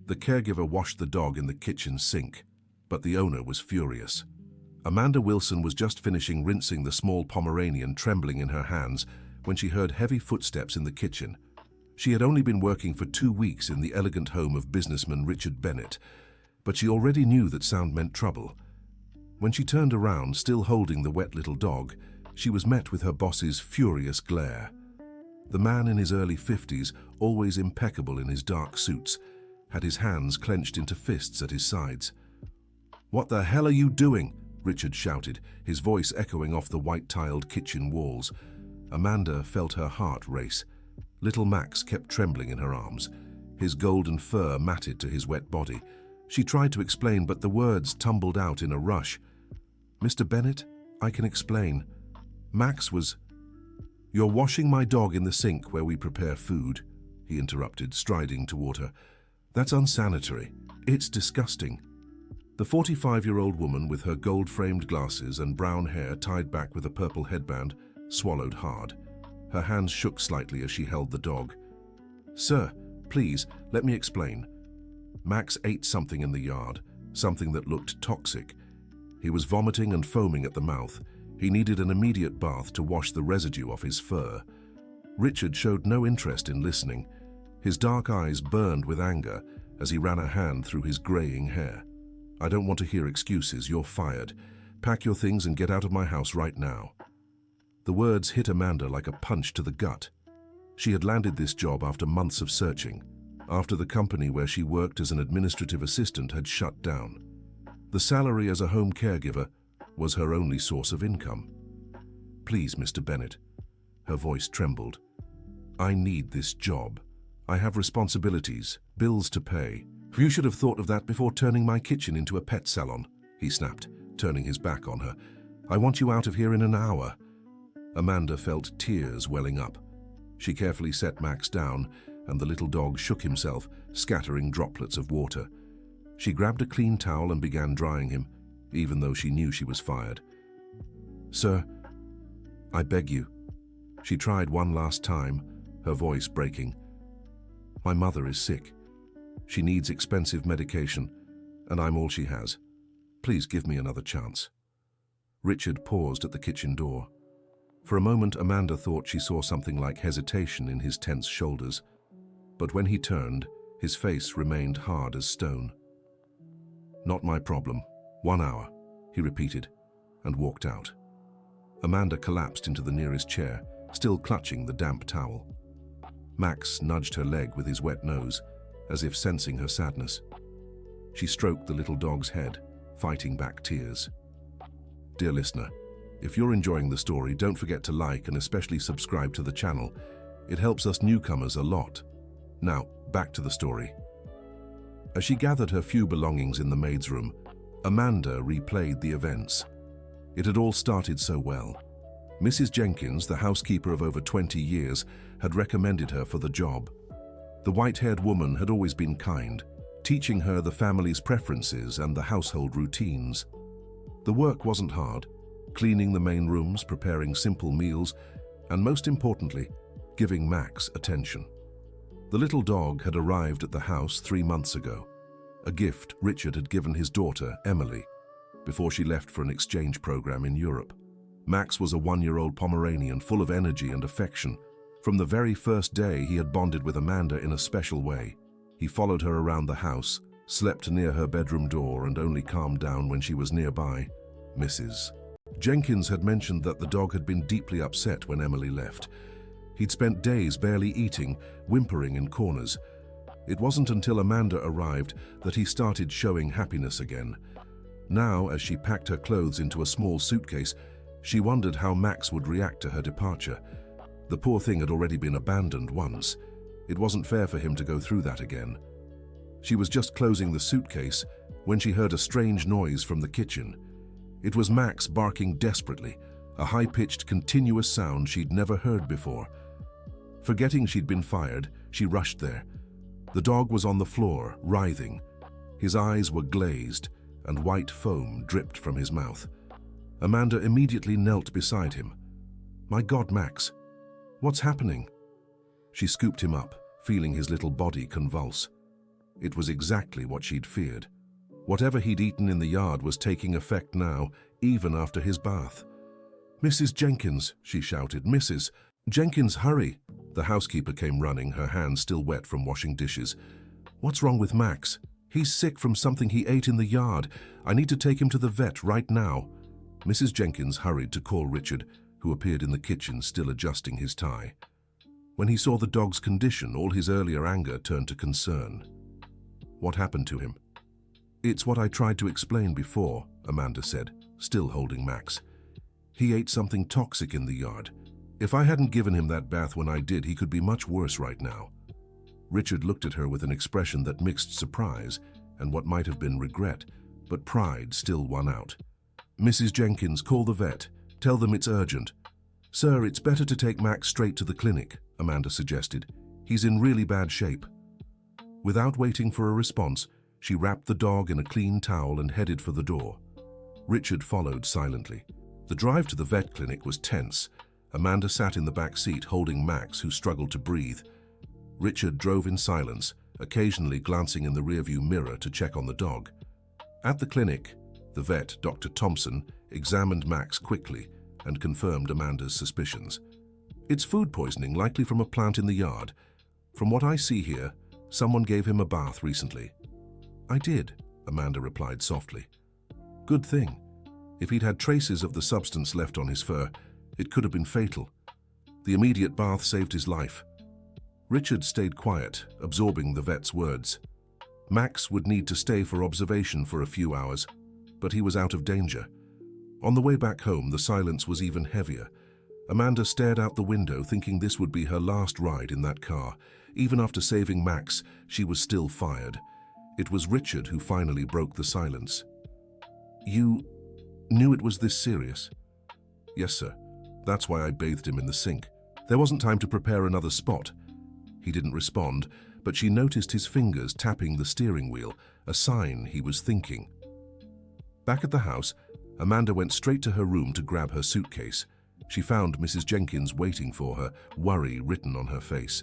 The caregiver washed the dog in the kitchen sink, but the owner was furious. Amanda Wilson was just finishing rinsing the small Pomeranian trembling in her hands when she heard heavy footsteps in the kitchen. She had only been working for 2 weeks in the elegant home of businessman Richard Bennett, but she already knew that sound meant trouble. When she turned around, still holding the wet little dog, she was met with her boss's furious glare. The man in his early 50s, always impeccable in his dark suits, had his hands clenched into fists at his sides. "What the hell are you doing?" Richard shouted, his voice echoing off the white-tiled kitchen walls. Amanda felt her heart race. Little Max kept trembling in her arms. His golden fur matted to his wet body. She tried to explain, but the words tumbled out in a rush. "Mr. Bennett, I can explain. Max was—" "You're washing my dog in the sink where we prepare food," he interrupted, striding toward her. "That's unsanitary. It's disgusting." The 45-year-old woman, with her gold-framed glasses and brown hair tied back with a purple headband, swallowed hard. Her hands shook slightly as she held the dog. "Sir, please, let me explain. Max ate something in the yard, something that looked toxic. He was vomiting and foaming at the mouth. He needed an immediate bath to wash the residue off his fur." Richard showed no interest in listening. His dark eyes burned with anger as he ran a hand through his graying hair. "I don't want to hear excuses. You're fired. Pack your things and get out of my house right now." The words hit Amanda like a punch to the gut. She had landed this job after months of searching, after the company where she worked as an administrative assistant had shut down. The salary as a home caregiver was her only source of income. "Please, Mr. Bennett." Her voice trembled. "I need this job. I have responsibilities, bills to pay." "You should have thought of that before turning my kitchen into a pet salon," he snapped, turning his back on her. "I want you out of here in an hour." Amanda felt tears welling up. She carefully set Max down, and the little dog shook himself, scattering droplets of water. She grabbed a clean towel and began drying him, even though she knew she was fired. "Sir, I beg you." She tried one last time, her voice breaking. "My mother is sick. She needs expensive medication, and I'm all she has. Please give me another chance." Richard paused at the kitchen door. For a moment, Amanda thought she saw something like hesitation in his tense shoulders, but when he turned, his face remained hard as stone. "Not my problem. 1 hour," he repeated, and walked out. Amanda collapsed into the nearest chair, still clutching the damp towel. Max nudged her leg with his wet nose, as if sensing her sadness. She stroked the little dog's head, fighting back tears. Dear listener, if you're enjoying the story, don't forget to like and especially subscribe to the channel. It helps us newcomers a lot. Now, back to the story. As she gathered her few belongings in the maid's room, Amanda replayed the events. It had all started so well. Mrs. Jenkins, the housekeeper of over 20 years, had recommended her for the job. The white-haired woman had always been kind, teaching her the family's preferences and the household routines. The work wasn't hard, cleaning the main rooms, preparing simple meals, and most importantly, giving Max attention. The little dog had arrived at the house 3 months ago, a gift Richard had given his daughter, Emily, before she left for an exchange program in Europe. Max was a 1-year-old Pomeranian full of energy and affection. From the very first day, he had bonded with Amanda in a special way. He followed her around the house, slept near her bedroom door, and only calmed down when she was nearby. Mrs. Jenkins had mentioned that the dog had been deeply upset when Emily left. He'd spent days barely eating, whimpering in corners. It wasn't until Amanda arrived that he started showing happiness again. Now, as she packed her clothes into a small suitcase, she wondered how Max would react to her departure. The poor thing had already been abandoned once. It wasn't fair for him to go through that again. She was just closing the suitcase when she heard a strange noise from the kitchen. It was Max barking desperately, a high-pitched, continuous sound she'd never heard before. Forgetting she'd been fired, she rushed there. The dog was on the floor, writhing. His eyes were glazed, and white foam dripped from his mouth. Amanda immediately knelt beside him. "My God, Max, what's happening?" She scooped him up, feeling his little body convulse. It was exactly what she'd feared. Whatever he'd eaten in the yard was taking effect now, even after his bath. "Mrs. Jenkins," she shouted. "Mrs. Jenkins, hurry!" The housekeeper came running, her hands still wet from washing dishes. "What's wrong with Max? He's sick from something he ate in the yard. I need to take him to the vet right now." Mrs. Jenkins hurried to call Richard, who appeared in the kitchen still adjusting his tie. When he saw the dog's condition, all his earlier anger turned to concern. "What happened to him?" "It's what I tried to explain before," Amanda said, still holding Max. "He ate something toxic in the yard. If I hadn't given him that bath when I did, he could be much worse right now." Richard looked at her with an expression that mixed surprise and what might have been regret, but pride still won out. "Mrs. Jenkins, call the vet. Tell them it's urgent." "Sir, it's better to take Max straight to the clinic," Amanda suggested. "He's in really bad shape." Without waiting for a response, she wrapped the dog in a clean towel and headed for the door. Richard followed silently. The drive to the vet clinic was tense. Amanda sat in the back seat holding Max, who struggled to breathe. Richard drove in silence, occasionally glancing in the rearview mirror to check on the dog. At the clinic, the vet, Dr. Thompson, examined Max quickly and confirmed Amanda's suspicions. "It's food poisoning, likely from a plant in the yard. From what I see here, someone gave him a bath recently." "I did," Amanda replied softly. "Good thing. If he'd had traces of the substance left on his fur, it could have been fatal. The immediate bath saved his life." Richard stayed quiet, absorbing the vet's words. Max would need to stay for observation for a few hours, but he was out of danger. On the way back home, the silence was even heavier. Amanda stared out the window, thinking this would be her last ride in that car. Even after saving Max, she was still fired. It was Richard who finally broke the silence. "You knew it was this serious?" "Yes, sir. That's why I bathed him in the sink. There wasn't time to prepare another spot." He didn't respond, but she noticed his fingers tapping the steering wheel, a sign he was thinking. Back at the house, Amanda went straight to her room to grab her suitcase. She found Mrs. Jenkins waiting for her, worry written on her face.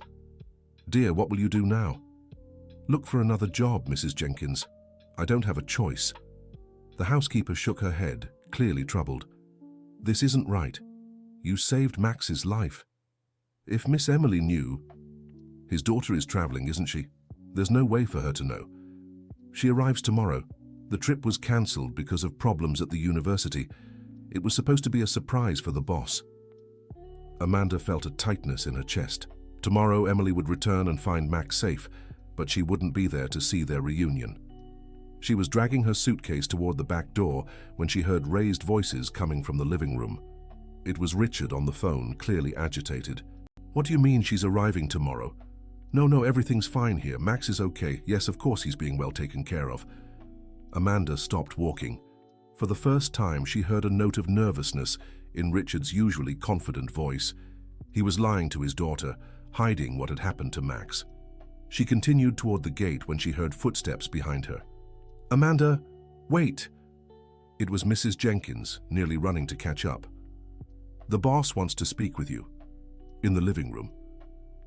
"Dear, what will you do now?" "Look for another job, Mrs. Jenkins. I don't have a choice." The housekeeper shook her head, clearly troubled. "This isn't right. You saved Max's life. If Miss Emily knew—" "His daughter is traveling, isn't she? There's no way for her to know." "She arrives tomorrow. The trip was cancelled because of problems at the university. It was supposed to be a surprise for the boss." Amanda felt a tightness in her chest. Tomorrow Emily would return and find Max safe, but she wouldn't be there to see their reunion. She was dragging her suitcase toward the back door when she heard raised voices coming from the living room. It was Richard on the phone, clearly agitated. "What do you mean she's arriving tomorrow?" No, everything's fine here. Max is okay. Yes, of course he's being well taken care of." Amanda stopped walking. For the first time, she heard a note of nervousness in Richard's usually confident voice. He was lying to his daughter, hiding what had happened to Max. She continued toward the gate when she heard footsteps behind her. "Amanda, wait!" It was Mrs. Jenkins, nearly running to catch up. "The boss wants to speak with you." In the living room.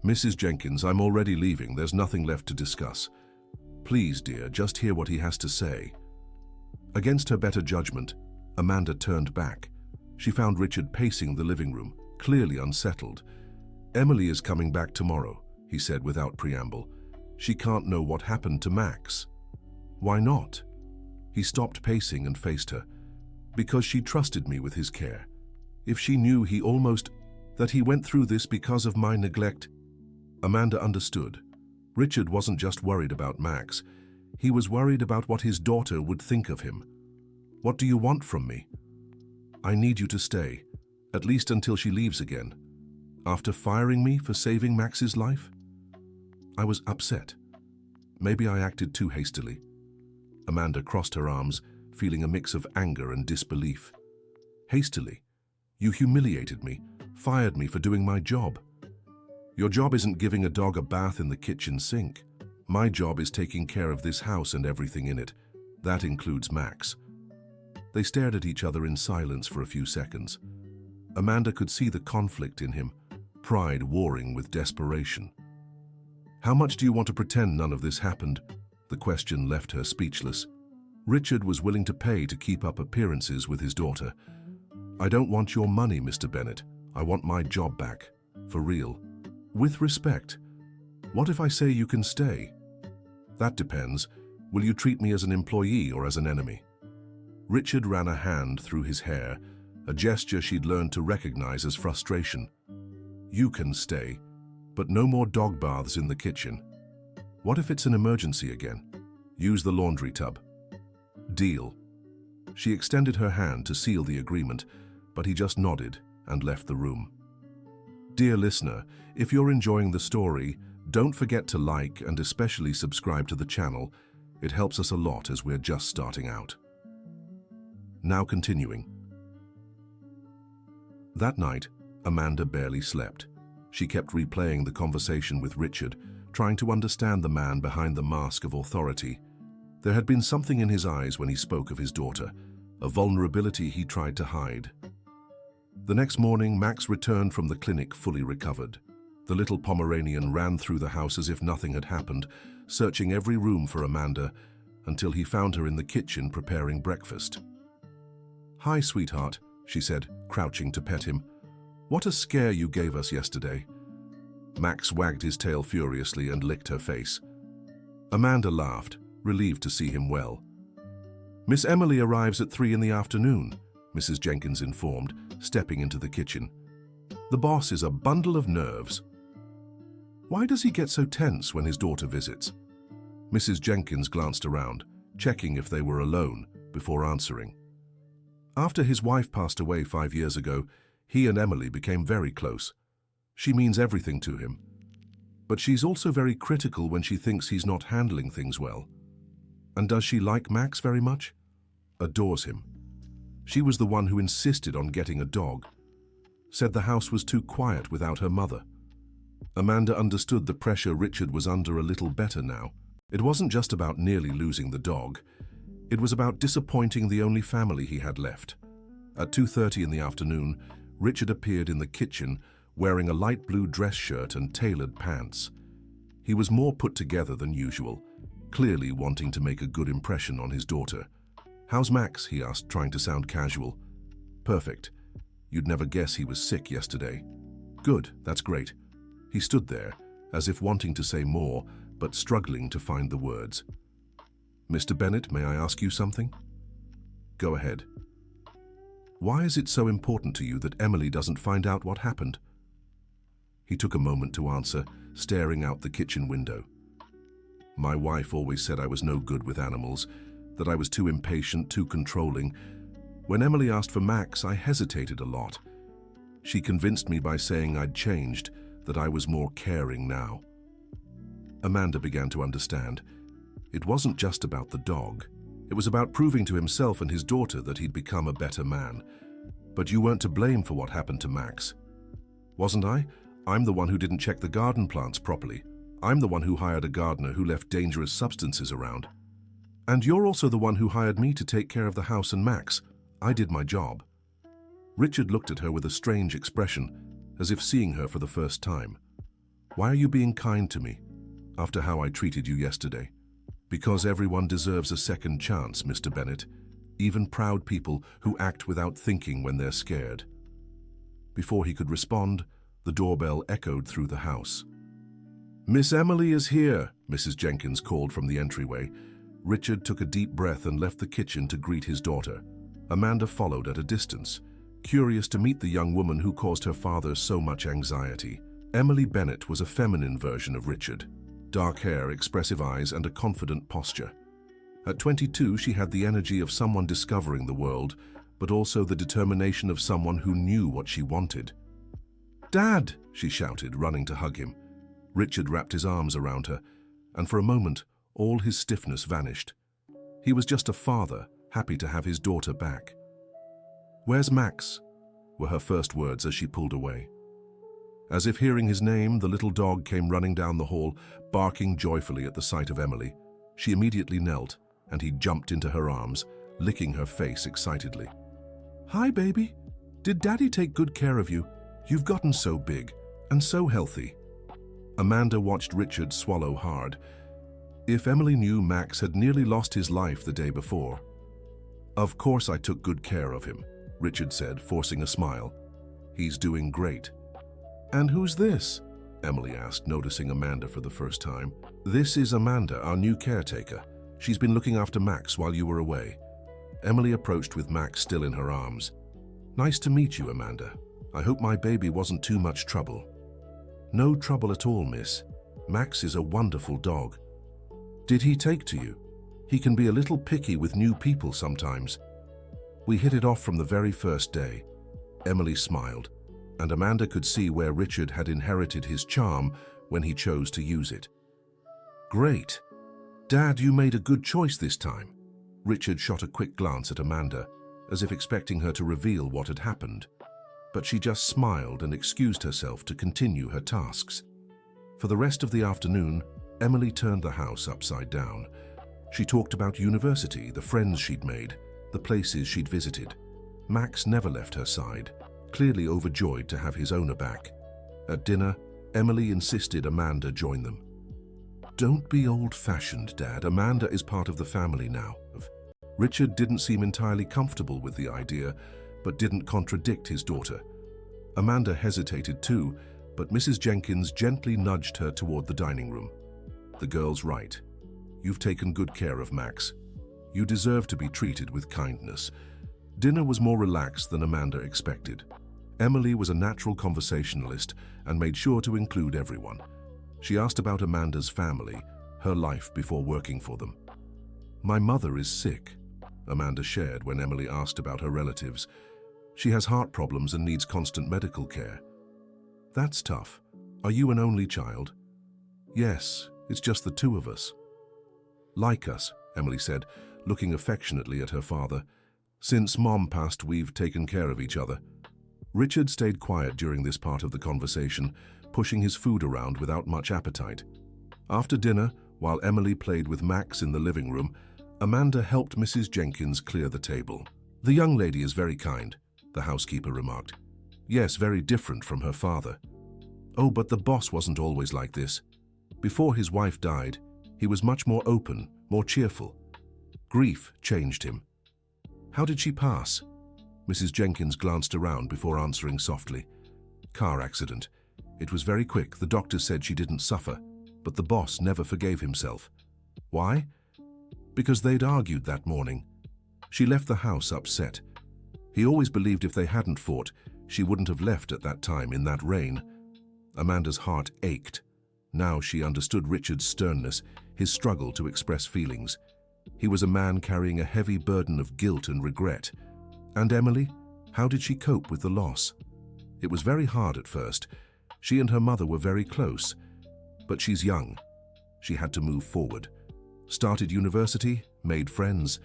"Mrs. Jenkins, I'm already leaving. There's nothing left to discuss. Please, dear, just hear what he has to say." Against her better judgment, Amanda turned back. She found Richard pacing the living room, clearly unsettled. "Emily is coming back tomorrow," he said without preamble. "She can't know what happened to Max." "Why not?" He stopped pacing and faced her. "Because she trusted me with his care. If she knew that he went through this because of my neglect." Amanda understood. Richard wasn't just worried about Max. He was worried about what his daughter would think of him. "What do you want from me?" "I need you to stay, at least until she leaves again." "After firing me for saving Max's life?" "I was upset. Maybe I acted too hastily." Amanda crossed her arms, feeling a mix of anger and disbelief. "Hastily? You humiliated me, fired me for doing my job." "Your job isn't giving a dog a bath in the kitchen sink. My job is taking care of this house and everything in it. That includes Max." They stared at each other in silence for a few seconds. Amanda could see the conflict in him, pride warring with desperation. "How much do you want to pretend none of this happened? The question left her speechless. Richard was willing to pay to keep up appearances with his daughter. "I don't want your money, Mr. Bennett. I want my job back. For real. With respect. What if I say you can stay?" "That depends. Will you treat me as an employee or as an enemy?" Richard ran a hand through his hair, a gesture she'd learned to recognize as frustration. "You can stay, but no more dog baths in the kitchen. What if it's an emergency again? Use the laundry tub." "Deal." She extended her hand to seal the agreement, but he just nodded and left the room. Dear listener, if you're enjoying the story, don't forget to like and especially subscribe to the channel. It helps us a lot as we're just starting out. Now continuing. That night, Amanda barely slept. She kept replaying the conversation with Richard, trying to understand the man behind the mask of authority. There had been something in his eyes when he spoke of his daughter, a vulnerability he tried to hide. The next morning, Max returned from the clinic fully recovered. The little Pomeranian ran through the house as if nothing had happened, searching every room for Amanda, until he found her in the kitchen preparing breakfast. "Hi, sweetheart," she said, crouching to pet him. "What a scare you gave us yesterday." Max wagged his tail furiously and licked her face. Amanda laughed, relieved to see him well. "Miss Emily arrives at 3 in the afternoon," Mrs. Jenkins informed, stepping into the kitchen. "The boss is a bundle of nerves." "Why does he get so tense when his daughter visits?" Mrs. Jenkins glanced around, checking if they were alone, before answering. "After his wife passed away 5 years ago, he and Emily became very close. She means everything to him. But she's also very critical when she thinks he's not handling things well." "And does she like Max very much?" "Adores him. She was the one who insisted on getting a dog. Said the house was too quiet without her mother." Amanda understood the pressure Richard was under a little better now. It wasn't just about nearly losing the dog. It was about disappointing the only family he had left. At 2:30 in the afternoon, Richard appeared in the kitchen wearing a light blue dress shirt and tailored pants. He was more put together than usual, clearly wanting to make a good impression on his daughter. "How's Max?" he asked, trying to sound casual. "Perfect. You'd never guess he was sick yesterday." "Good, that's great." He stood there, as if wanting to say more, but struggling to find the words. "Mr. Bennett, may I ask you something?" "Go ahead." "Why is it so important to you that Emily doesn't find out what happened?" He took a moment to answer, staring out the kitchen window. "My wife always said I was no good with animals, that I was too impatient, too controlling. When Emily asked for Max, I hesitated a lot. She convinced me by saying I'd changed, that I was more caring now." Amanda began to understand. It wasn't just about the dog. It was about proving to himself and his daughter that he'd become a better man. "But you weren't to blame for what happened to Max." "Wasn't I? I'm the one who didn't check the garden plants properly. I'm the one who hired a gardener who left dangerous substances around. And you're also the one who hired me to take care of the house and Max. I did my job." Richard looked at her with a strange expression, as if seeing her for the first time. "Why are you being kind to me, after how I treated you yesterday?" "Because everyone deserves a second chance, Mr. Bennett, even proud people who act without thinking when they're scared." Before he could respond, the doorbell echoed through the house. "Miss Emily is here," Mrs. Jenkins called from the entryway. Richard took a deep breath and left the kitchen to greet his daughter. Amanda followed at a distance, curious to meet the young woman who caused her father so much anxiety. Emily Bennett was a feminine version of Richard. Dark hair, expressive eyes, and a confident posture. At 22, she had the energy of someone discovering the world, but also the determination of someone who knew what she wanted. "Dad!" she shouted, running to hug him. Richard wrapped his arms around her, and for a moment, all his stiffness vanished. He was just a father, happy to have his daughter back. "Where's Max?" were her first words as she pulled away. As if hearing his name, the little dog came running down the hall, barking joyfully at the sight of Emily. She immediately knelt, and he jumped into her arms, licking her face excitedly. "Hi, baby. Did Daddy take good care of you? You've gotten so big, and so healthy." Amanda watched Richard swallow hard. If Emily knew Max had nearly lost his life the day before. "Of course I took good care of him," Richard said, forcing a smile. "He's doing great." "And who's this?" Emily asked, noticing Amanda for the first time. "This is Amanda, our new caretaker. She's been looking after Max while you were away." Emily approached with Max still in her arms. "Nice to meet you, Amanda. I hope my baby wasn't too much trouble." "No trouble at all, miss. Max is a wonderful dog." "Did he take to you? He can be a little picky with new people sometimes." "We hit it off from the very first day." Emily smiled, and Amanda could see where Richard had inherited his charm when he chose to use it. "Great. Dad, you made a good choice this time." Richard shot a quick glance at Amanda, as if expecting her to reveal what had happened. But she just smiled and excused herself to continue her tasks. For the rest of the afternoon, Emily turned the house upside down. She talked about university, the friends she'd made, the places she'd visited. Max never left her side, clearly overjoyed to have his owner back. At dinner, Emily insisted Amanda join them. "Don't be old-fashioned, Dad. Amanda is part of the family now." Richard didn't seem entirely comfortable with the idea, but didn't contradict his daughter. Amanda hesitated too, but Mrs. Jenkins gently nudged her toward the dining room. "The girl's right. You've taken good care of Max. You deserve to be treated with kindness." Dinner was more relaxed than Amanda expected. Emily was a natural conversationalist and made sure to include everyone. She asked about Amanda's family, her life before working for them. "My mother is sick," Amanda shared when Emily asked about her relatives. "She has heart problems and needs constant medical care." "That's tough. Are you an only child?" "Yes, it's just the two of us." "Like us," Emily said, looking affectionately at her father. "Since Mom passed, we've taken care of each other." Richard stayed quiet during this part of the conversation, pushing his food around without much appetite. After dinner, while Emily played with Max in the living room, Amanda helped Mrs. Jenkins clear the table. "The young lady is very kind," the housekeeper remarked. "Yes, very different from her father." "Oh, but the boss wasn't always like this. Before his wife died, he was much more open, more cheerful. Grief changed him." "How did she pass?" Mrs. Jenkins glanced around before answering softly. "Car accident. It was very quick. The doctor said she didn't suffer, but the boss never forgave himself." "Why?" "Because they'd argued that morning. She left the house upset. He always believed if they hadn't fought, she wouldn't have left at that time in that rain." Amanda's heart ached. Now she understood Richard's sternness, his struggle to express feelings. He was a man carrying a heavy burden of guilt and regret. And Emily? How did she cope with the loss? It was very hard at first. She and her mother were very close. But she's young. She had to move forward. Started university, made friends.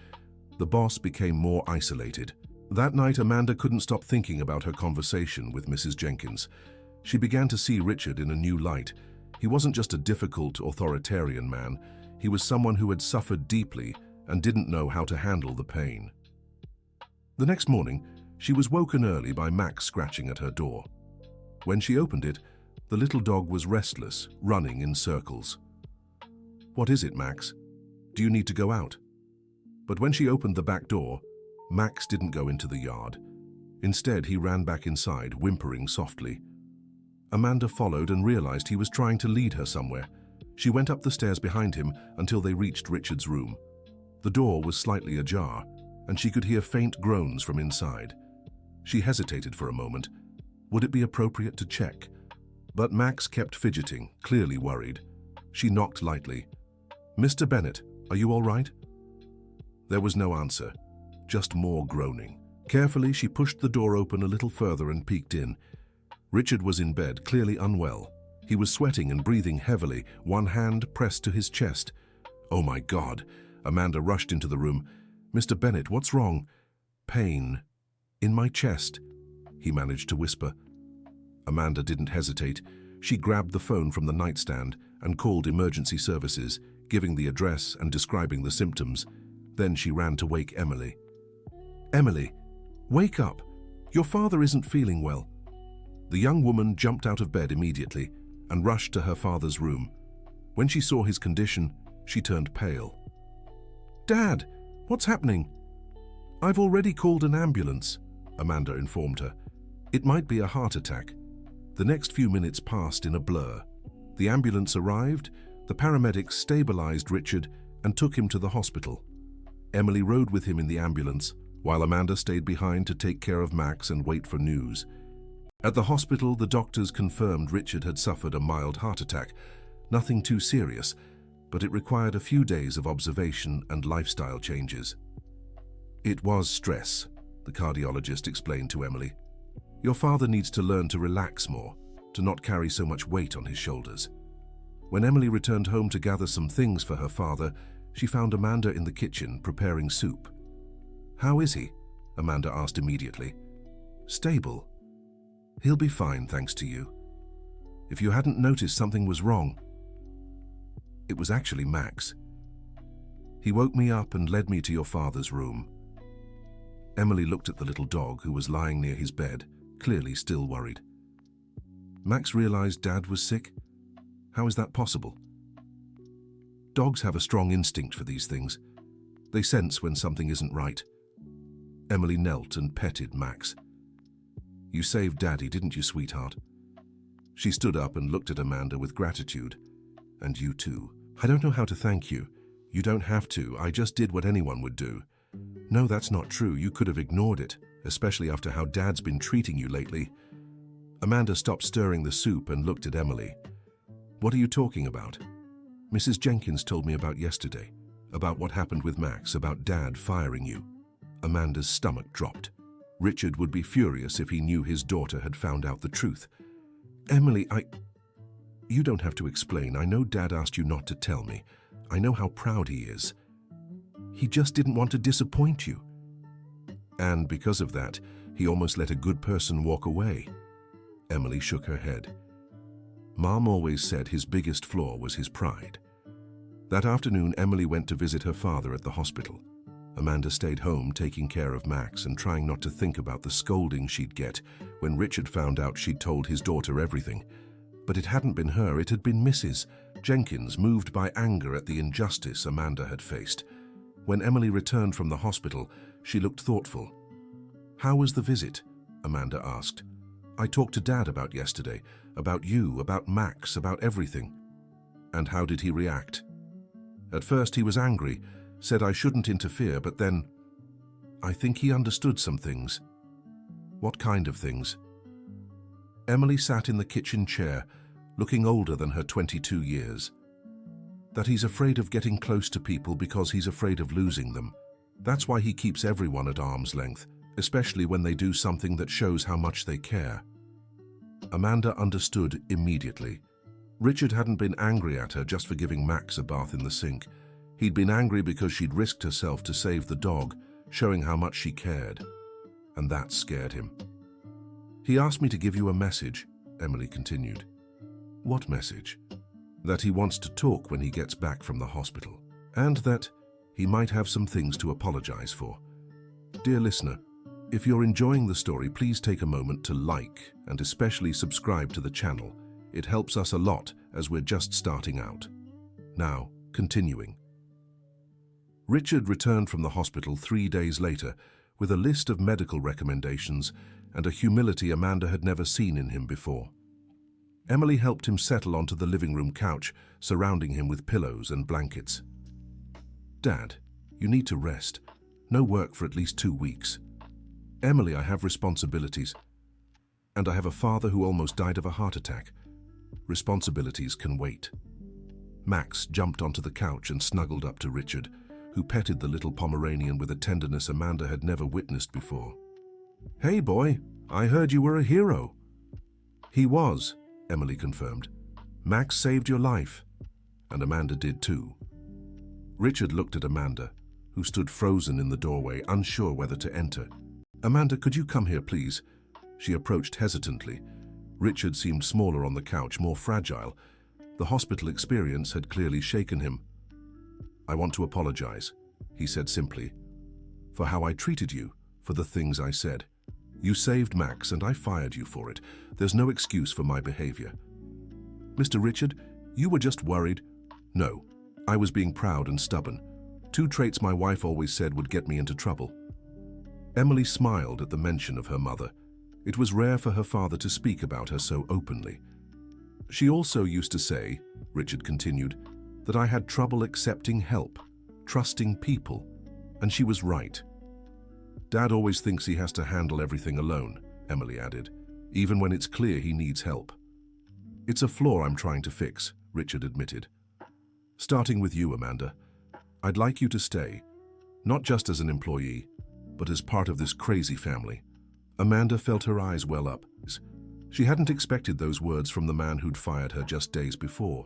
The boss became more isolated. That night, Amanda couldn't stop thinking about her conversation with Mrs. Jenkins. She began to see Richard in a new light. He wasn't just a difficult, authoritarian man. He was someone who had suffered deeply and didn't know how to handle the pain. The next morning, she was woken early by Max scratching at her door. When she opened it, the little dog was restless, running in circles. "What is it, Max? Do you need to go out?" But when she opened the back door, Max didn't go into the yard. Instead, he ran back inside, whimpering softly. Amanda followed and realized he was trying to lead her somewhere. She went up the stairs behind him until they reached Richard's room. The door was slightly ajar, and she could hear faint groans from inside. She hesitated for a moment. Would it be appropriate to check? But Max kept fidgeting, clearly worried. She knocked lightly. "Mr. Bennett, are you all right?" There was no answer, just more groaning. Carefully, she pushed the door open a little further and peeked in. Richard was in bed, clearly unwell. He was sweating and breathing heavily, one hand pressed to his chest. "Oh my God!" Amanda rushed into the room. "Mr. Bennett, what's wrong?" "Pain. In my chest," he managed to whisper. Amanda didn't hesitate. She grabbed the phone from the nightstand and called emergency services, giving the address and describing the symptoms. Then she ran to wake Emily. "Emily, wake up! Your father isn't feeling well." The young woman jumped out of bed immediately and rushed to her father's room. When she saw his condition, She turned pale. "Dad, what's happening?" "I've already called an ambulance," Amanda informed her. "It might be a heart attack." The next few minutes passed in a blur. The ambulance arrived, the paramedics stabilized Richard and took him to the hospital. Emily rode with him in the ambulance, while Amanda stayed behind to take care of Max and wait for news. At the hospital, the doctors confirmed Richard had suffered a mild heart attack. Nothing too serious, but it required a few days of observation and lifestyle changes. "It was stress," the cardiologist explained to Emily. "Your father needs to learn to relax more, to not carry so much weight on his shoulders." When Emily returned home to gather some things for her father, she found Amanda in the kitchen preparing soup. "How is he?" Amanda asked immediately. "Stable. He'll be fine, thanks to you. If you hadn't noticed something was wrong." It was actually Max. "He woke me up and led me to your father's room." Emily looked at the little dog who was lying near his bed, clearly still worried. "Max realized Dad was sick? How is that possible?" "Dogs have a strong instinct for these things. They sense when something isn't right." Emily knelt and petted Max. "You saved Daddy, didn't you, sweetheart?" She stood up and looked at Amanda with gratitude. "And you too." "I don't know how to thank you." "You don't have to. I just did what anyone would do." "No, that's not true. You could have ignored it, especially after how Dad's been treating you lately." Amanda stopped stirring the soup and looked at Emily. "What are you talking about?" "Mrs. Jenkins told me about yesterday, about what happened with Max, about Dad firing you." Amanda's stomach dropped. Richard would be furious if he knew his daughter had found out the truth. "Emily, You don't have to explain. I know Dad asked you not to tell me. I know how proud he is. He just didn't want to disappoint you. And because of that, he almost let a good person walk away." Emily shook her head. "Mom always said his biggest flaw was his pride." That afternoon, Emily went to visit her father at the hospital. Amanda stayed home taking care of Max and trying not to think about the scolding she'd get when Richard found out she'd told his daughter everything. But it hadn't been her, it had been Mrs. Jenkins, moved by anger at the injustice Amanda had faced. When Emily returned from the hospital, she looked thoughtful. "How was the visit?" Amanda asked. "I talked to Dad about yesterday, about you, about Max, about everything." "And how did he react?" "At first he was angry, said I shouldn't interfere, but then I think he understood some things." "What kind of things?" Emily sat in the kitchen chair, looking older than her 22 years. "That he's afraid of getting close to people because he's afraid of losing them. That's why he keeps everyone at arm's length, especially when they do something that shows how much they care." Amanda understood immediately. Richard hadn't been angry at her just for giving Max a bath in the sink. He'd been angry because she'd risked herself to save the dog, showing how much she cared. And that scared him. "He asked me to give you a message," Emily continued. "What message?" "That he wants to talk when he gets back from the hospital, and that he might have some things to apologize for." Dear listener, if you're enjoying the story, please take a moment to like and especially subscribe to the channel. It helps us a lot as we're just starting out. Now, continuing. Richard returned from the hospital 3 days later with a list of medical recommendations and a humility Amanda had never seen in him before. Emily helped him settle onto the living room couch, surrounding him with pillows and blankets. "Dad, you need to rest. No work for at least 2 weeks. Emily, I have responsibilities. And I have a father who almost died of a heart attack. Responsibilities can wait." Max jumped onto the couch and snuggled up to Richard, who petted the little Pomeranian with a tenderness Amanda had never witnessed before. "Hey boy, I heard you were a hero." "He was," Emily confirmed. "Max saved your life." And Amanda did too. Richard looked at Amanda, who stood frozen in the doorway, unsure whether to enter. "Amanda, could you come here, please?" She approached hesitantly. Richard seemed smaller on the couch, more fragile. The hospital experience had clearly shaken him. "I want to apologize," he said simply, "for how I treated you, for the things I said. You saved Max and I fired you for it. There's no excuse for my behavior." "Mr. Richard, you were just worried." "No, I was being proud and stubborn. Two traits my wife always said would get me into trouble. Emily smiled at the mention of her mother. It was rare for her father to speak about her so openly. She also used to say, Richard continued, that I had trouble accepting help, trusting people, and she was right. Dad always thinks he has to handle everything alone, Emily added, even when it's clear he needs help. It's a flaw I'm trying to fix, Richard admitted. Starting with you, Amanda, I'd like you to stay, not just as an employee, but as part of this crazy family. Amanda felt her eyes well up. She hadn't expected those words from the man who'd fired her just days before.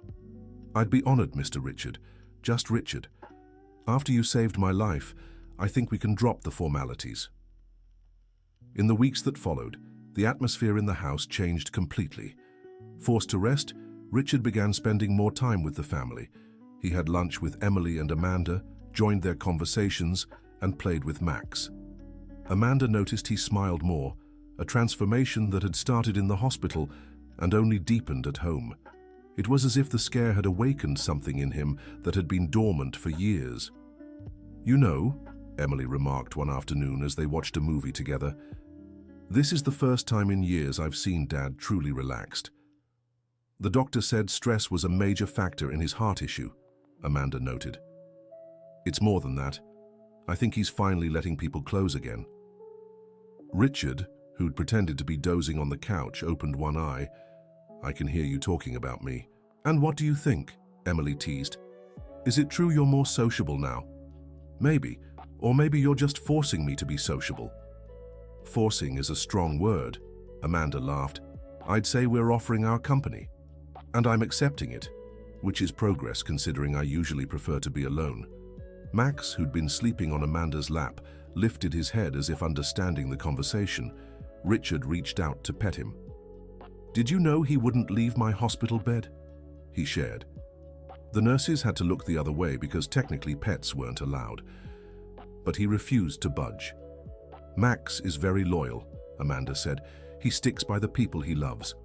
I'd be honored, Mr. Richard, just Richard. After you saved my life, I think we can drop the formalities. In the weeks that followed, the atmosphere in the house changed completely. Forced to rest, Richard began spending more time with the family. He had lunch with Emily and Amanda, joined their conversations, and played with Max. Amanda noticed he smiled more, a transformation that had started in the hospital and only deepened at home. It was as if the scare had awakened something in him that had been dormant for years. You know, Emily remarked one afternoon as they watched a movie together, this is the first time in years I've seen Dad truly relaxed. The doctor said stress was a major factor in his heart issue, Amanda noted. It's more than that. I think he's finally letting people close again. Richard, who'd pretended to be dozing on the couch, opened one eye. I can hear you talking about me. And what do you think? Emily teased. Is it true you're more sociable now? Maybe. Or maybe you're just forcing me to be sociable. Forcing is a strong word, Amanda laughed. I'd say we're offering our company. And I'm accepting it, which is progress considering I usually prefer to be alone. Max, who'd been sleeping on Amanda's lap, lifted his head as if understanding the conversation. Richard reached out to pet him. Did you know he wouldn't leave my hospital bed? He shared. The nurses had to look the other way because technically pets weren't allowed. But he refused to budge. Max is very loyal, Amanda said. He sticks by the people he loves.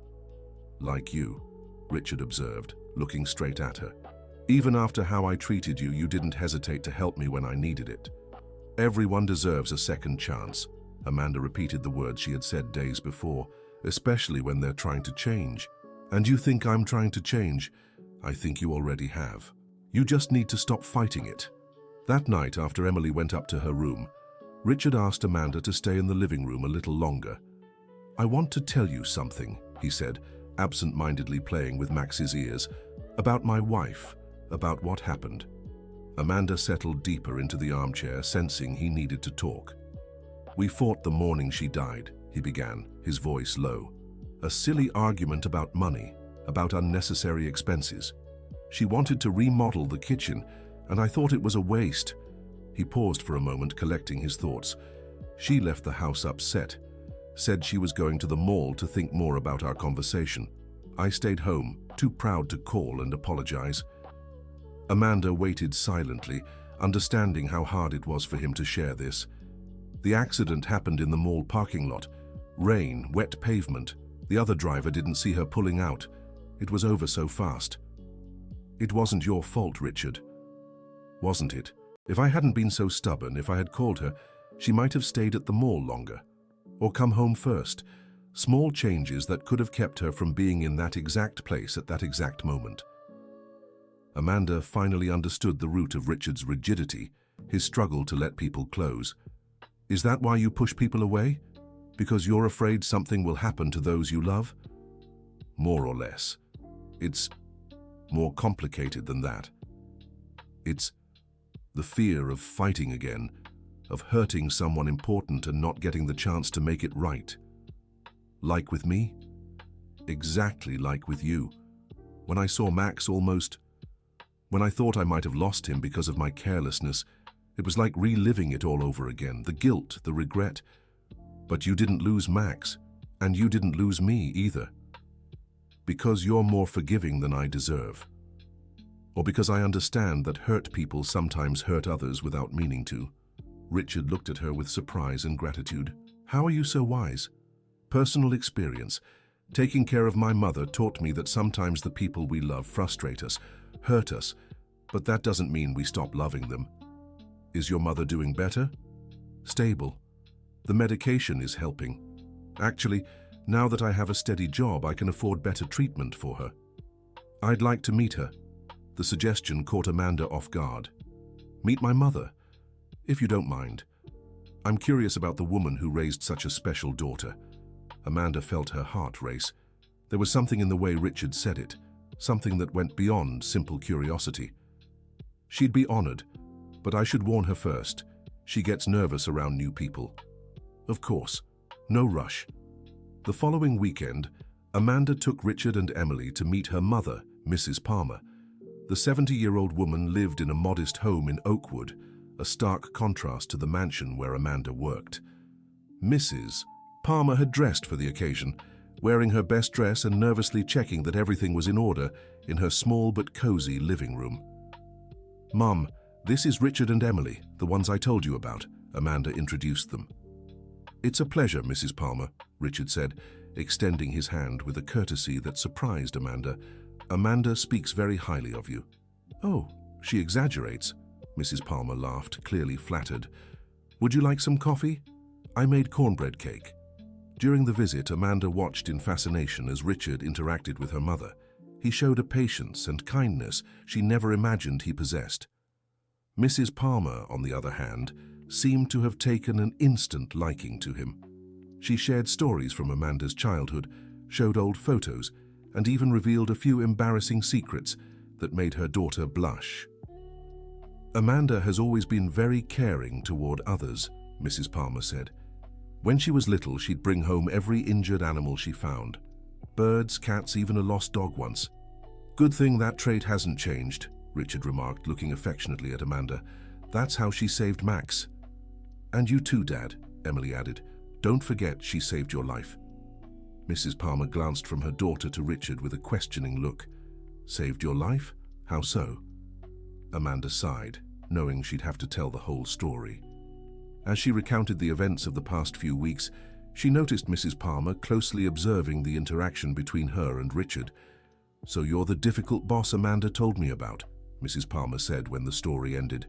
Like you, Richard observed, looking straight at her. Even after how I treated you, you didn't hesitate to help me when I needed it. Everyone deserves a second chance. Amanda repeated the words she had said days before, especially when they're trying to change. And you think I'm trying to change? I think you already have. You just need to stop fighting it. That night, after Emily went up to her room, Richard asked Amanda to stay in the living room a little longer. I want to tell you something, he said, absent-mindedly playing with Max's ears, about my wife, about what happened. Amanda settled deeper into the armchair, sensing he needed to talk. We fought the morning she died, he began, his voice low. A silly argument about money, about unnecessary expenses. She wanted to remodel the kitchen, and I thought it was a waste. He paused for a moment, collecting his thoughts. She left the house upset, said she was going to the mall to think more about our conversation. I stayed home, too proud to call and apologize. Amanda waited silently, understanding how hard it was for him to share this. The accident happened in the mall parking lot. Rain, wet pavement. The other driver didn't see her pulling out. It was over so fast. It wasn't your fault, Richard. Wasn't it? If I hadn't been so stubborn, if I had called her, she might have stayed at the mall longer. Or come home first. Small changes that could have kept her from being in that exact place at that exact moment. Amanda finally understood the root of Richard's rigidity, his struggle to let people close. Is that why you push people away? Because you're afraid something will happen to those you love? More or less. It's more complicated than that. It's the fear of fighting again, of hurting someone important and not getting the chance to make it right. Like with me? Exactly like with you. When I saw Max when I thought I might have lost him because of my carelessness, it was like reliving it all over again, the guilt, the regret. But you didn't lose Max, and you didn't lose me either. Because you're more forgiving than I deserve. Or because I understand that hurt people sometimes hurt others without meaning to. Richard looked at her with surprise and gratitude. How are you so wise? Personal experience. Taking care of my mother taught me that sometimes the people we love frustrate us, hurt us, But that doesn't mean we stop loving them. Is your mother doing better? Stable. The medication is helping. Actually, now that I have a steady job, I can afford better treatment for her. I'd like to meet her. The suggestion caught Amanda off guard. Meet my mother, if you don't mind. I'm curious about the woman who raised such a special daughter. Amanda felt her heart race. There was something in the way Richard said it, something that went beyond simple curiosity. She'd be honored, but I should warn her first. She gets nervous around new people. Of course, no rush. The following weekend, Amanda took Richard and Emily to meet her mother, Mrs. Palmer. The 70-year-old woman lived in a modest home in Oakwood, a stark contrast to the mansion where Amanda worked. Mrs. Palmer had dressed for the occasion, wearing her best dress and nervously checking that everything was in order in her small but cozy living room. "Mum, this is Richard and Emily, the ones I told you about," Amanda introduced them. "It's a pleasure, Mrs. Palmer," Richard said, extending his hand with a courtesy that surprised Amanda. "Amanda speaks very highly of you." "Oh, she exaggerates," Mrs. Palmer laughed, clearly flattered. "Would you like some coffee? I made cornbread cake." During the visit, Amanda watched in fascination as Richard interacted with her mother. He showed a patience and kindness she never imagined he possessed. Mrs. Palmer, on the other hand, seemed to have taken an instant liking to him. She shared stories from Amanda's childhood, showed old photos, and even revealed a few embarrassing secrets that made her daughter blush. "Amanda has always been very caring toward others," Mrs. Palmer said. "When she was little, she'd bring home every injured animal she found. Birds, cats, even a lost dog once. Good thing that trait hasn't changed," Richard remarked, looking affectionately at Amanda. "That's how she saved Max." "And you too, Dad," Emily added. "Don't forget she saved your life." Mrs. Palmer glanced from her daughter to Richard with a questioning look. "Saved your life? How so?" Amanda sighed, knowing she'd have to tell the whole story. As she recounted the events of the past few weeks, she noticed Mrs. Palmer closely observing the interaction between her and Richard. "So you're the difficult boss Amanda told me about," Mrs. Palmer said when the story ended.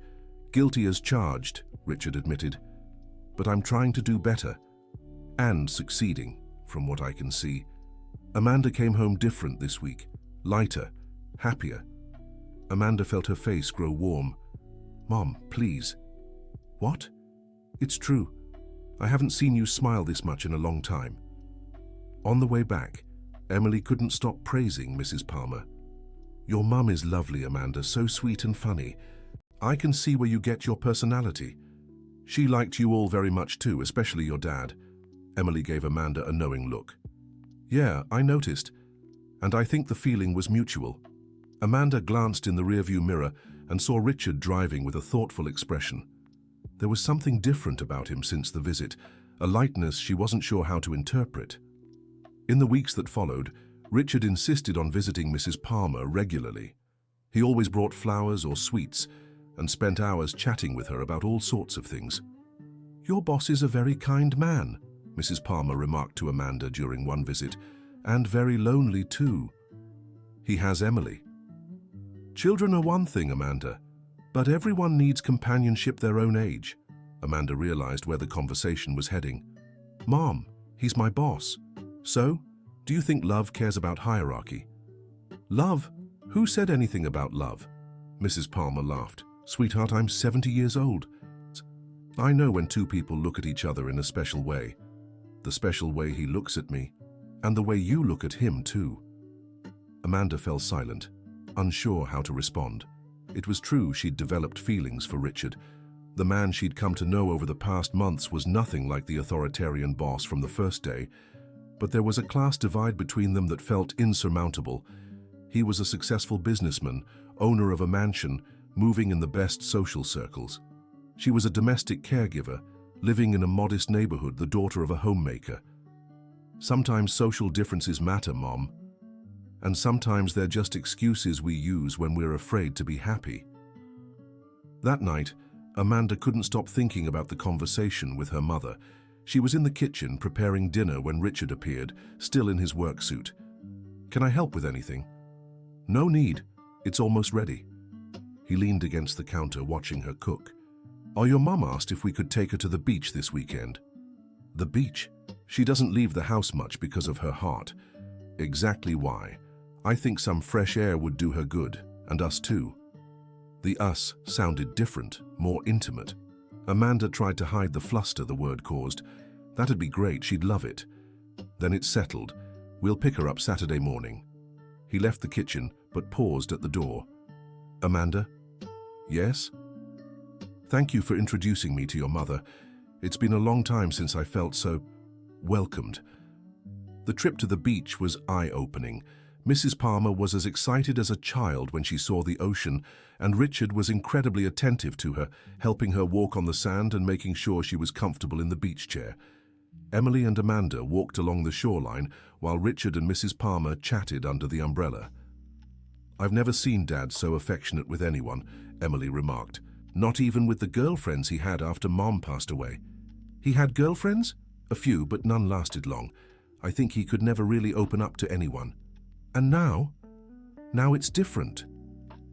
"Guilty as charged," Richard admitted. "But I'm trying to do better. And succeeding, from what I can see." Amanda came home different this week, lighter, happier. Amanda felt her face grow warm. "Mom, please." "What?" "It's true. I haven't seen you smile this much in a long time." On the way back, Emily couldn't stop praising Mrs. Palmer. "Your mum is lovely, Amanda, so sweet and funny. I can see where you get your personality. She liked you all very much too, especially your dad." Emily gave Amanda a knowing look. "Yeah, I noticed, and I think the feeling was mutual." Amanda glanced in the rearview mirror and saw Richard driving with a thoughtful expression. There was something different about him since the visit, a lightness she wasn't sure how to interpret. In the weeks that followed, Richard insisted on visiting Mrs. Palmer regularly. He always brought flowers or sweets and spent hours chatting with her about all sorts of things. "Your boss is a very kind man," Mrs. Palmer remarked to Amanda during one visit, "and very lonely too." "He has Emily." "Children are one thing, Amanda, but everyone needs companionship their own age." Amanda realized where the conversation was heading. "Mom, he's my boss. So, do you think love cares about hierarchy?" "Love? Who said anything about love?" Mrs. Palmer laughed. "Sweetheart, I'm 70 years old. I know when two people look at each other in a special way. The special way he looks at me, and the way you look at him too." Amanda fell silent, unsure how to respond. It was true she'd developed feelings for Richard. The man she'd come to know over the past months was nothing like the authoritarian boss from the first day, but there was a class divide between them that felt insurmountable. He was a successful businessman, owner of a mansion, moving in the best social circles. She was a domestic caregiver, living in a modest neighborhood, the daughter of a homemaker. Sometimes social differences matter, Mom. And sometimes they're just excuses we use when we're afraid to be happy. That night, Amanda couldn't stop thinking about the conversation with her mother. She was in the kitchen preparing dinner when Richard appeared, still in his work suit. "Can I help with anything?" "No need. It's almost ready." He leaned against the counter watching her cook. "Oh, your mum asked if we could take her to the beach this weekend." "The beach? She doesn't leave the house much because of her heart." "Exactly why. I think some fresh air would do her good, and us too." The us sounded different, more intimate. Amanda tried to hide the fluster the word caused. "That'd be great, she'd love it." "Then it's settled. We'll pick her up Saturday morning." He left the kitchen, but paused at the door. "Amanda?" "Yes?" "Thank you for introducing me to your mother. It's been a long time since I felt so welcomed." The trip to the beach was eye-opening. Mrs. Palmer was as excited as a child when she saw the ocean, and Richard was incredibly attentive to her, helping her walk on the sand and making sure she was comfortable in the beach chair. Emily and Amanda walked along the shoreline while Richard and Mrs. Palmer chatted under the umbrella. "I've never seen Dad so affectionate with anyone," Emily remarked. "Not even with the girlfriends he had after Mom passed away." "He had girlfriends?" "A few, but none lasted long. I think he could never really open up to anyone." "And now? Now it's different.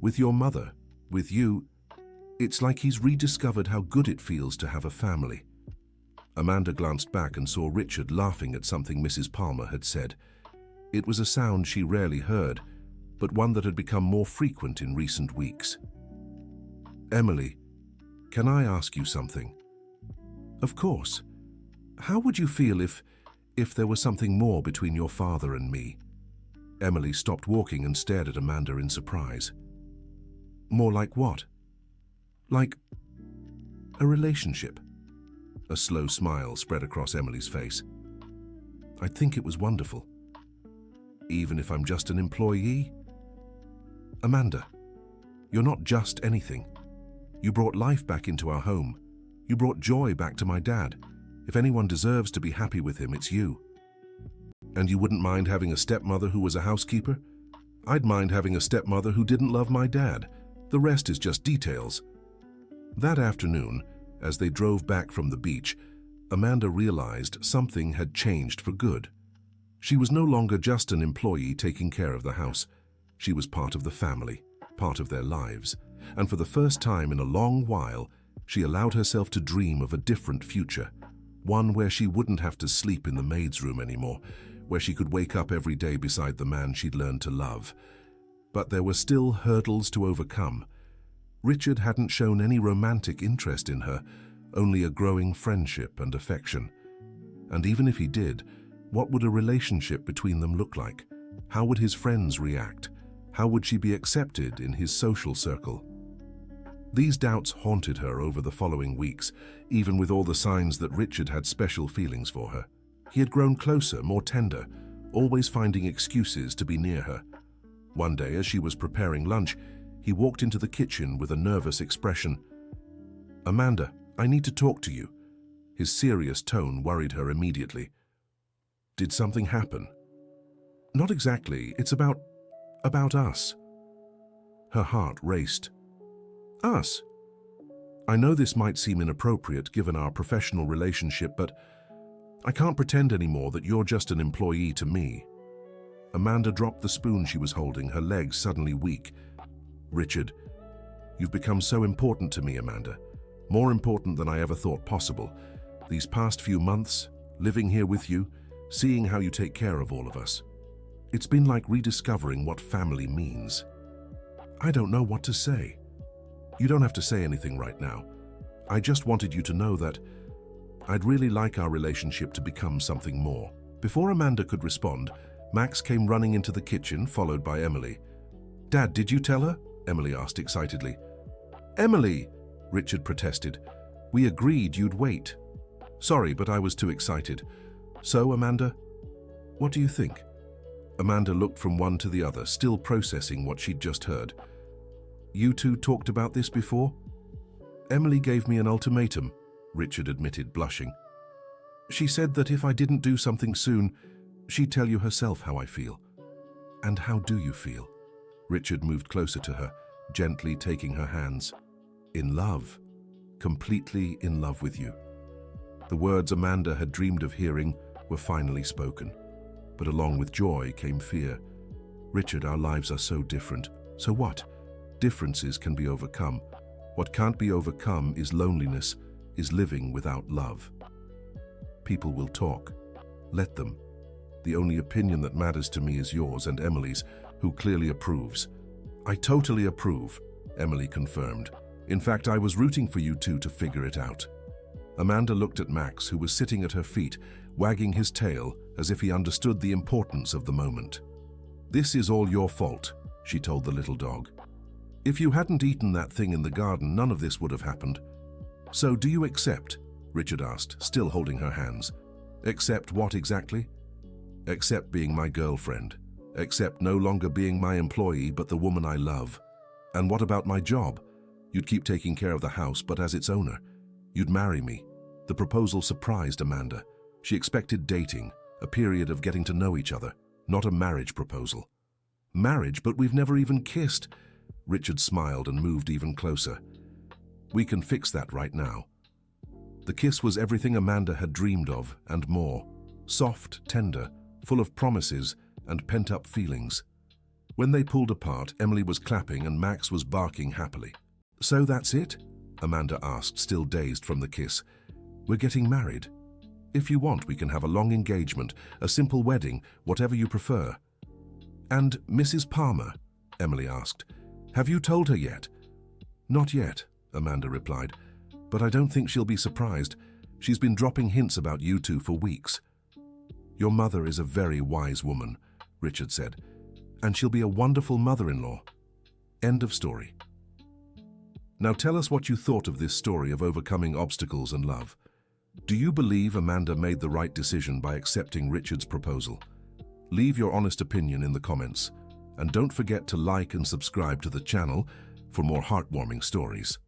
With your mother, with you, it's like he's rediscovered how good it feels to have a family." Amanda glanced back and saw Richard laughing at something Mrs. Palmer had said. It was a sound she rarely heard, but one that had become more frequent in recent weeks. "Emily, can I ask you something?" "Of course. How would you feel if there was something more between your father and me?" Emily stopped walking and stared at Amanda in surprise. "More like what?" "Like a relationship." A slow smile spread across Emily's face. "I'd think it was wonderful. Even if I'm just an employee?" "Amanda, you're not just anything. You brought life back into our home. You brought joy back to my dad. If anyone deserves to be happy with him, it's you." "And you wouldn't mind having a stepmother who was a housekeeper?" "I'd mind having a stepmother who didn't love my dad. The rest is just details." That afternoon, as they drove back from the beach, Amanda realized something had changed for good. She was no longer just an employee taking care of the house. She was part of the family, part of their lives, and for the first time in a long while, she allowed herself to dream of a different future, one where she wouldn't have to sleep in the maid's room anymore, where she could wake up every day beside the man she'd learned to love. But there were still hurdles to overcome. Richard hadn't shown any romantic interest in her, only a growing friendship and affection. And even if he did, what would a relationship between them look like? How would his friends react? How would she be accepted in his social circle? These doubts haunted her over the following weeks, even with all the signs that Richard had special feelings for her. He had grown closer, more tender, always finding excuses to be near her. One day, as she was preparing lunch, he walked into the kitchen with a nervous expression. "Amanda, I need to talk to you." His serious tone worried her immediately. "Did something happen?" "Not exactly. It's about us." Her heart raced. "Us? I know this might seem inappropriate given our professional relationship, but I can't pretend anymore that you're just an employee to me." Amanda dropped the spoon she was holding, her legs suddenly weak. "Richard, you've become so important to me, Amanda. More important than I ever thought possible. These past few months, living here with you, seeing how you take care of all of us. It's been like rediscovering what family means." "I don't know what to say." "You don't have to say anything right now. I just wanted you to know that I'd really like our relationship to become something more." Before Amanda could respond, Max came running into the kitchen, followed by Emily. "Dad, did you tell her?" Emily asked excitedly. "Emily!" Richard protested. "We agreed you'd wait." "Sorry, but I was too excited. So, Amanda, what do you think?" Amanda looked from one to the other, still processing what she'd just heard. "You two talked about this before?" "Emily gave me an ultimatum," Richard admitted, blushing. "She said that if I didn't do something soon, she'd tell you herself how I feel." "And how do you feel?" Richard moved closer to her, gently taking her hands. "In love. Completely in love with you." The words Amanda had dreamed of hearing were finally spoken. But along with joy came fear. "Richard, our lives are so different. So what? differences can be overcome. What can't be overcome is loneliness, is living without love. People will talk. Let them. The only opinion that matters to me is yours and Emily's, who clearly approves. I totally approve, Emily confirmed. In fact, I was rooting for you two to figure it out. Amanda looked at Max, who was sitting at her feet, wagging his tail as if he understood the importance of the moment. This is all your fault, she told the little dog. If you hadn't eaten that thing in the garden, none of this would have happened. So do you accept? Richard asked, still holding her hands. Accept what exactly? Accept being my girlfriend. Accept no longer being my employee, but the woman I love. And what about my job? You'd keep taking care of the house, but as its owner. You'd marry me. The proposal surprised Amanda. She expected dating, a period of getting to know each other, not a marriage proposal. Marriage, but we've never even kissed. Richard smiled and moved even closer. We can fix that right now. The kiss was everything Amanda had dreamed of and more. Soft, tender, full of promises and pent-up feelings. When they pulled apart, Emily was clapping and Max was barking happily. So that's it? Amanda asked, still dazed from the kiss. We're getting married. If you want, we can have a long engagement, a simple wedding, whatever you prefer. And Mrs. Palmer? Emily asked. Have you told her yet? Not yet, Amanda replied. But I don't think she'll be surprised. She's been dropping hints about you two for weeks. Your mother is a very wise woman, Richard said, and she'll be a wonderful mother-in-law. End of story. Now tell us what you thought of this story of overcoming obstacles and love. Do you believe Amanda made the right decision by accepting Richard's proposal? Leave your honest opinion in the comments, and don't forget to like and subscribe to the channel for more heartwarming stories.